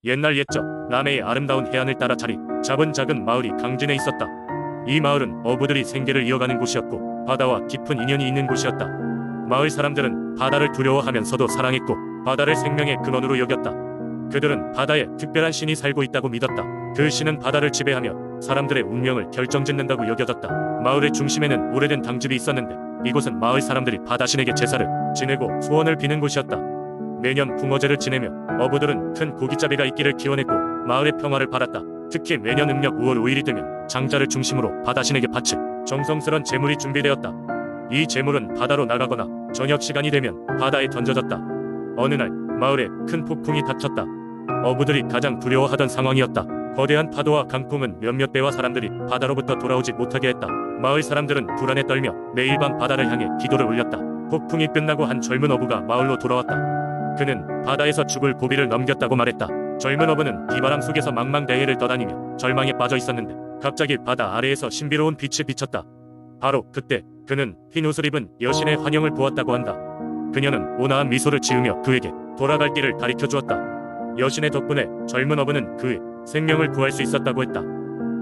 옛날 옛적 남해의 아름다운 해안을 따라 자리 잡은 작은 마을이 강진에 있었다. 이 마을은 어부들이 생계를 이어가는 곳이었고 바다와 깊은 인연이 있는 곳이었다. 마을 사람들은 바다를 두려워하면서도 사랑했고 바다를 생명의 근원으로 여겼다. 그들은 바다에 특별한 신이 살고 있다고 믿었다. 그 신은 바다를 지배하며 사람들의 운명을 결정짓는다고 여겨졌다. 마을의 중심에는 오래된 당집이 있었는데 이곳은 마을 사람들이 바다신에게 제사를 지내고 소원을 비는 곳이었다. 매년 붕어제를 지내며 어부들은 큰 고깃잡이가 있기를 기원했고 마을의 평화를 바랐다. 특히 매년 음력 5월 5일이 되면 장자를 중심으로 바다신에게 바칠 정성스런 제물이 준비되었다. 이 제물은 바다로 나가거나 저녁 시간이 되면 바다에 던져졌다. 어느 날 마을에 큰 폭풍이 닥쳤다. 어부들이 가장 두려워하던 상황이었다. 거대한 파도와 강풍은 몇몇 배와 사람들이 바다로부터 돌아오지 못하게 했다. 마을 사람들은 불안에 떨며 매일 밤 바다를 향해 기도를 올렸다. 폭풍이 끝나고 한 젊은 어부가 마을로 돌아왔다. 그는 바다에서 죽을 고비를 넘겼다고 말했다. 젊은 어부는 비바람 속에서 망망대해를 떠다니며 절망에 빠져 있었는데 갑자기 바다 아래에서 신비로운 빛이 비쳤다. 바로 그때 그는 흰 옷을 입은 여신의 환영을 보았다고 한다. 그녀는 온화한 미소를 지으며 그에게 돌아갈 길을 가리켜 주었다. 여신의 덕분에 젊은 어부는 그의 생명을 구할 수 있었다고 했다.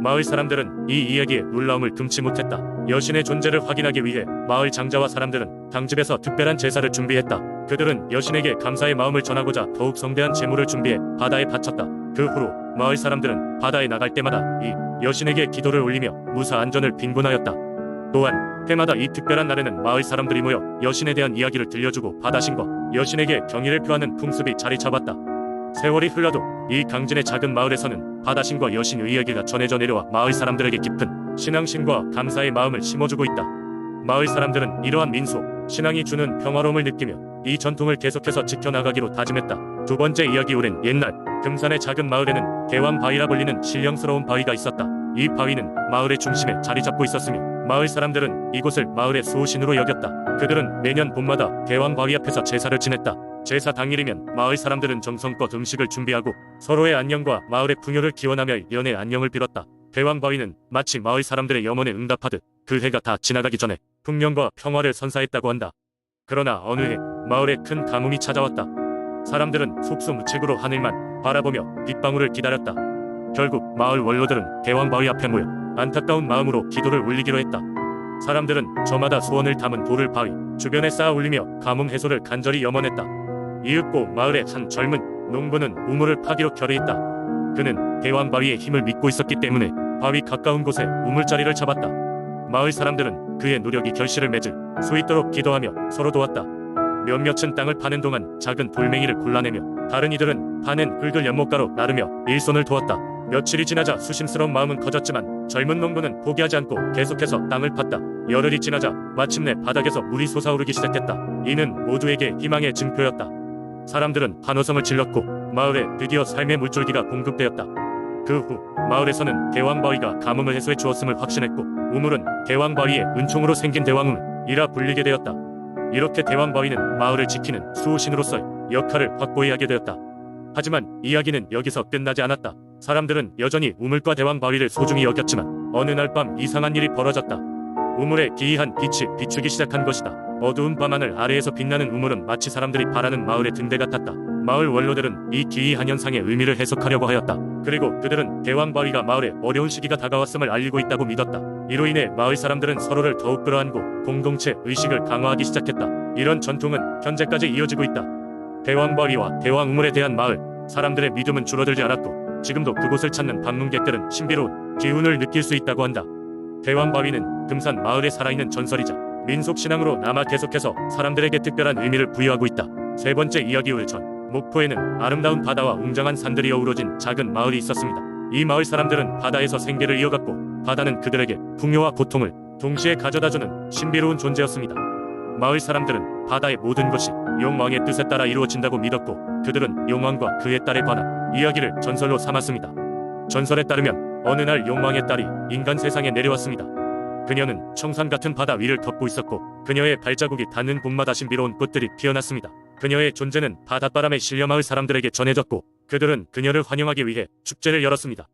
마을 사람들은 이 이야기에 놀라움을 금치 못했다. 여신의 존재를 확인하기 위해 마을 장자와 사람들은 당집에서 특별한 제사를 준비했다. 그들은 여신에게 감사의 마음을 전하고자 더욱 성대한 제물을 준비해 바다에 바쳤다. 그 후로 마을 사람들은 바다에 나갈 때마다 이 여신에게 기도를 올리며 무사 안전을 빈곤하였다. 또한 해마다 이 특별한 날에는 마을 사람들이 모여 여신에 대한 이야기를 들려주고 바다신과 여신에게 경의를 표하는 풍습이 자리 잡았다. 세월이 흘러도 이 강진의 작은 마을에서는 바다신과 여신의 이야기가 전해져 내려와 마을 사람들에게 깊은 신앙심과 감사의 마음을 심어주고 있다. 마을 사람들은 이러한 민속, 신앙이 주는 평화로움을 느끼며 이 전통을 계속해서 지켜나가기로 다짐했다. 두 번째 이야기. 오랜 옛날 금산의 작은 마을에는 대왕바위라 불리는 신령스러운 바위가 있었다. 이 바위는 마을의 중심에 자리 잡고 있었으며 마을 사람들은 이곳을 마을의 수호신으로 여겼다. 그들은 매년 봄마다 대왕바위 앞에서 제사를 지냈다. 제사 당일이면 마을 사람들은 정성껏 음식을 준비하고 서로의 안녕과 마을의 풍요를 기원하며 연의 안녕을 빌었다. 대왕바위는 마치 마을 사람들의 염원에 응답하듯 그 해가 다 지나가기 전에 풍년과 평화를 선사했다고 한다. 그러나 어느 해 마을에 큰 가뭄이 찾아왔다. 사람들은 속수무책으로 하늘만 바라보며 빗방울을 기다렸다. 결국 마을 원로들은 대왕바위 앞에 모여 안타까운 마음으로 기도를 올리기로 했다. 사람들은 저마다 소원을 담은 돌을 바위 주변에 쌓아 올리며 가뭄 해소를 간절히 염원했다. 이윽고 마을의 한 젊은 농부는 우물을 파기로 결의했다. 그는 대왕바위의 힘을 믿고 있었기 때문에 바위 가까운 곳에 우물자리를 잡았다. 마을 사람들은 그의 노력이 결실을 맺을 수 있도록 기도하며 서로 도왔다. 몇몇은 땅을 파는 동안 작은 돌멩이를 골라내며 다른 이들은 파낸 흙을 연못가로 나르며 일손을 도왔다. 며칠이 지나자 수심스러운 마음은 커졌지만 젊은 농부는 포기하지 않고 계속해서 땅을 팠다. 열흘이 지나자 마침내 바닥에서 물이 솟아오르기 시작했다. 이는 모두에게 희망의 증표였다. 사람들은 환호성을 질렀고 마을에 드디어 삶의 물줄기가 공급되었다. 그 후 마을에서는 대왕바위가 가뭄을 해소해 주었음을 확신했고 우물은 대왕바위의 은총으로 생긴 대왕우물이라 불리게 되었다. 이렇게 대왕바위는 마을을 지키는 수호신으로서의 역할을 확고히 하게 되었다. 하지만 이야기는 여기서 끝나지 않았다. 사람들은 여전히 우물과 대왕바위를 소중히 여겼지만 어느 날 밤 이상한 일이 벌어졌다. 우물에 기이한 빛이 비추기 시작한 것이다. 어두운 밤하늘 아래에서 빛나는 우물은 마치 사람들이 바라는 마을의 등대 같았다. 마을 원로들은 이 기이한 현상의 의미를 해석하려고 하였다. 그리고 그들은 대왕바위가 마을에 어려운 시기가 다가왔음을 알리고 있다고 믿었다. 이로 인해 마을 사람들은 서로를 더욱 끌어안고 공동체 의식을 강화하기 시작했다. 이런 전통은 현재까지 이어지고 있다. 대왕바위와 대왕우물에 대한 마을 사람들의 믿음은 줄어들지 않았고 지금도 그곳을 찾는 방문객들은 신비로운 기운을 느낄 수 있다고 한다. 대왕바위는 금산 마을에 살아있는 전설이자 민속신앙으로 남아 계속해서 사람들에게 특별한 의미를 부여하고 있다. 세 번째 이야기. 울전 목포에는 아름다운 바다와 웅장한 산들이 어우러진 작은 마을이 있었습니다. 이 마을 사람들은 바다에서 생계를 이어갔고 바다는 그들에게 풍요와 고통을 동시에 가져다주는 신비로운 존재였습니다. 마을 사람들은 바다의 모든 것이 용왕의 뜻에 따라 이루어진다고 믿었고 그들은 용왕과 그의 딸에 관한 이야기를 전설로 삼았습니다. 전설에 따르면 어느 날 용왕의 딸이 인간 세상에 내려왔습니다. 그녀는 청산 같은 바다 위를 걷고 있었고 그녀의 발자국이 닿는 곳마다 신비로운 꽃들이 피어났습니다. 그녀의 존재는 바닷바람에 실려 마을 사람들에게 전해졌고 그들은 그녀를 환영하기 위해 축제를 열었습니다.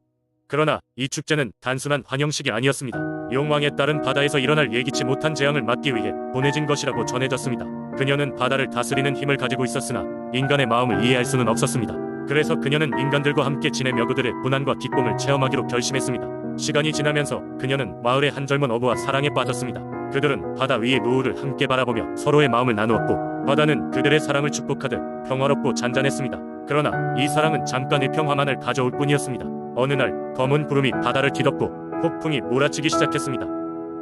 그러나 이 축제는 단순한 환영식이 아니었습니다. 용왕의 딸은 바다에서 일어날 예기치 못한 재앙을 막기 위해 보내진 것이라고 전해졌습니다. 그녀는 바다를 다스리는 힘을 가지고 있었으나 인간의 마음을 이해할 수는 없었습니다. 그래서 그녀는 인간들과 함께 지내며 그들의 고난과 기쁨을 체험하기로 결심했습니다. 시간이 지나면서 그녀는 마을의 한 젊은 어부와 사랑에 빠졌습니다. 그들은 바다 위의 노을을 함께 바라보며 서로의 마음을 나누었고, 바다는 그들의 사랑을 축복하듯 평화롭고 잔잔했습니다. 그러나 이 사랑은 잠깐의 평화만을 가져올 뿐이었습니다. 어느 날 검은 구름이 바다를 뒤덮고 폭풍이 몰아치기 시작했습니다.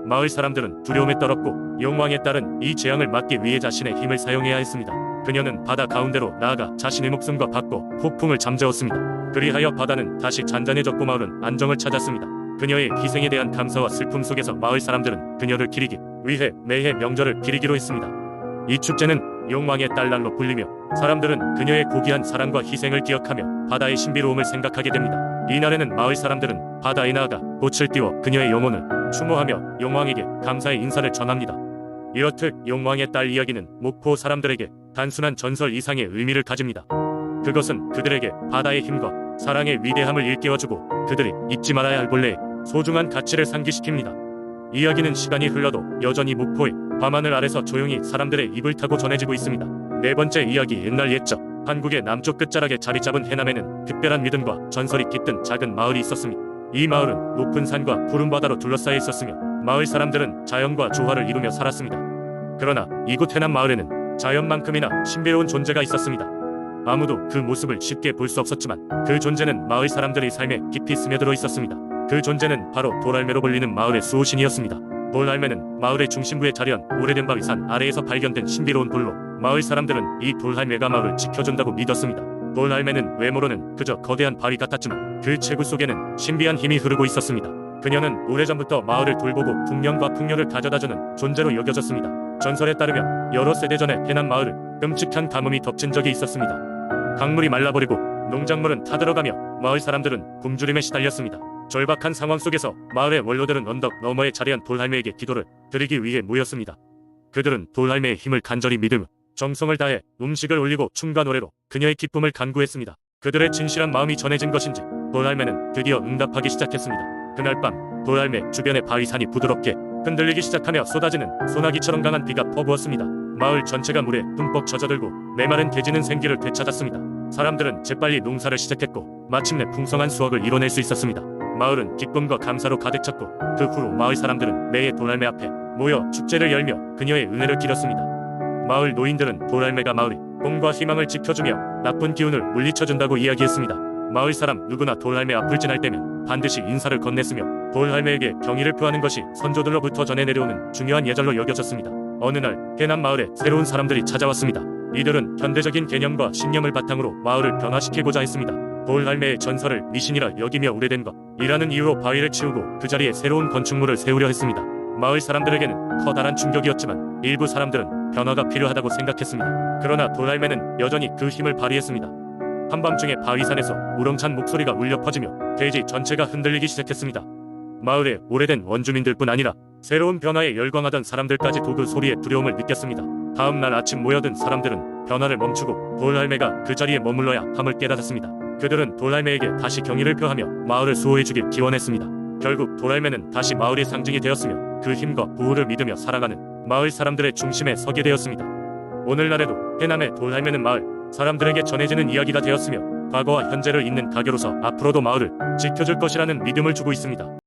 마을 사람들은 두려움에 떨었고, 용왕의 딸은 이 재앙을 막기 위해 자신의 힘을 사용해야 했습니다. 그녀는 바다 가운데로 나아가 자신의 목숨과 바꿔 폭풍을 잠재웠습니다. 그리하여 바다는 다시 잔잔해졌고 마을은 안정을 찾았습니다. 그녀의 희생에 대한 감사와 슬픔 속에서 마을 사람들은 그녀를 기리기 위해 매해 명절을 기리기로 했습니다. 이 축제는 용왕의 딸 날로 불리며, 사람들은 그녀의 고귀한 사랑과 희생을 기억하며 바다의 신비로움을 생각하게 됩니다. 이날에는 마을 사람들은 바다에 나아가 꽃을 띄워 그녀의 영혼을 추모하며 용왕에게 감사의 인사를 전합니다. 이렇듯 용왕의 딸 이야기는 목포 사람들에게 단순한 전설 이상의 의미를 가집니다. 그것은 그들에게 바다의 힘과 사랑의 위대함을 일깨워주고, 그들이 잊지 말아야 할 본래의 소중한 가치를 상기시킵니다. 이야기는 시간이 흘러도 여전히 목포의 밤하늘 아래서 조용히 사람들의 입을 타고 전해지고 있습니다. 네 번째 이야기, 옛날 옛적 한국의 남쪽 끝자락에 자리 잡은 해남에는 특별한 믿음과 전설이 깃든 작은 마을이 있었습니다. 이 마을은 높은 산과 푸른 바다로 둘러싸여 있었으며, 마을 사람들은 자연과 조화를 이루며 살았습니다. 그러나 이곳 해남 마을에는 자연만큼이나 신비로운 존재가 있었습니다. 아무도 그 모습을 쉽게 볼 수 없었지만 그 존재는 마을 사람들의 삶에 깊이 스며들어 있었습니다. 그 존재는 바로 돌할매로 불리는 마을의 수호신이었습니다. 돌할매는 마을의 중심부에 자리한 오래된 바위산 아래에서 발견된 신비로운 돌로, 마을 사람들은 이 돌할매가 마을을 지켜준다고 믿었습니다. 돌할매는 외모로는 그저 거대한 바위 같았지만 그 체구 속에는 신비한 힘이 흐르고 있었습니다. 그녀는 오래전부터 마을을 돌보고 풍년과 풍요를 가져다주는 존재로 여겨졌습니다. 전설에 따르면 여러 세대 전에 해남 마을을 끔찍한 가뭄이 덮친 적이 있었습니다. 강물이 말라버리고 농작물은 타들어가며 마을 사람들은 굶주림에 시달렸습니다. 절박한 상황 속에서 마을의 원로들은 언덕 너머에 자리한 돌할매에게 기도를 드리기 위해 모였습니다. 그들은 돌할매의 힘을 간절히 믿으며 정성을 다해 음식을 올리고 춤과 노래로 그녀의 기쁨을 간구했습니다. 그들의 진실한 마음이 전해진 것인지 돌할매는 드디어 응답하기 시작했습니다. 그날 밤 돌할매 주변의 바위산이 부드럽게 흔들리기 시작하며 쏟아지는 소나기처럼 강한 비가 퍼부었습니다. 마을 전체가 물에 흠뻑 젖어들고 메마른 대지는 생기를 되찾았습니다. 사람들은 재빨리 농사를 시작했고 마침내 풍성한 수확을 이뤄낼 수 있었습니다. 마을은 기쁨과 감사로 가득 찼고, 그 후로 마을 사람들은 매해 돌할매 앞에 모여 축제를 열며 그녀의 은혜를 기렸습니다. 마을 노인들은 돌할매가 마을의 꿈과 희망을 지켜주며 나쁜 기운을 물리쳐준다고 이야기했습니다. 마을 사람 누구나 돌할매 앞을 지날 때면 반드시 인사를 건넸으며 돌할매에게 경의를 표하는 것이 선조들로부터 전해 내려오는 중요한 예절로 여겨졌습니다. 어느 날 해남 마을에 새로운 사람들이 찾아왔습니다. 이들은 현대적인 개념과 신념을 바탕으로 마을을 변화시키고자 했습니다. 돌할매의 전설을 미신이라 여기며 오래된 것이라는 이유로 바위를 치우고 그 자리에 새로운 건축물을 세우려 했습니다. 마을 사람들에게는 커다란 충격이었지만 일부 사람들은 변화가 필요하다고 생각했습니다. 그러나 돌할매는 여전히 그 힘을 발휘했습니다. 한밤중에 바위산에서 우렁찬 목소리가 울려 퍼지며 대지 전체가 흔들리기 시작했습니다. 마을의 오래된 원주민들뿐 아니라 새로운 변화에 열광하던 사람들까지도 그 소리에 두려움을 느꼈습니다. 다음 날 아침 모여든 사람들은 변화를 멈추고 돌할매가 그 자리에 머물러야 함을 깨달았습니다. 그들은 돌할매에게 다시 경의를 표하며 마을을 수호해주길 기원했습니다. 결국 돌할매는 다시 마을의 상징이 되었으며 그 힘과 보호를 믿으며 살아가는 마을 사람들의 중심에 서게 되었습니다. 오늘날에도 해남의 돌할매는 마을 사람들에게 전해지는 이야기가 되었으며, 과거와 현재를 잇는 가교로서 앞으로도 마을을 지켜줄 것이라는 믿음을 주고 있습니다.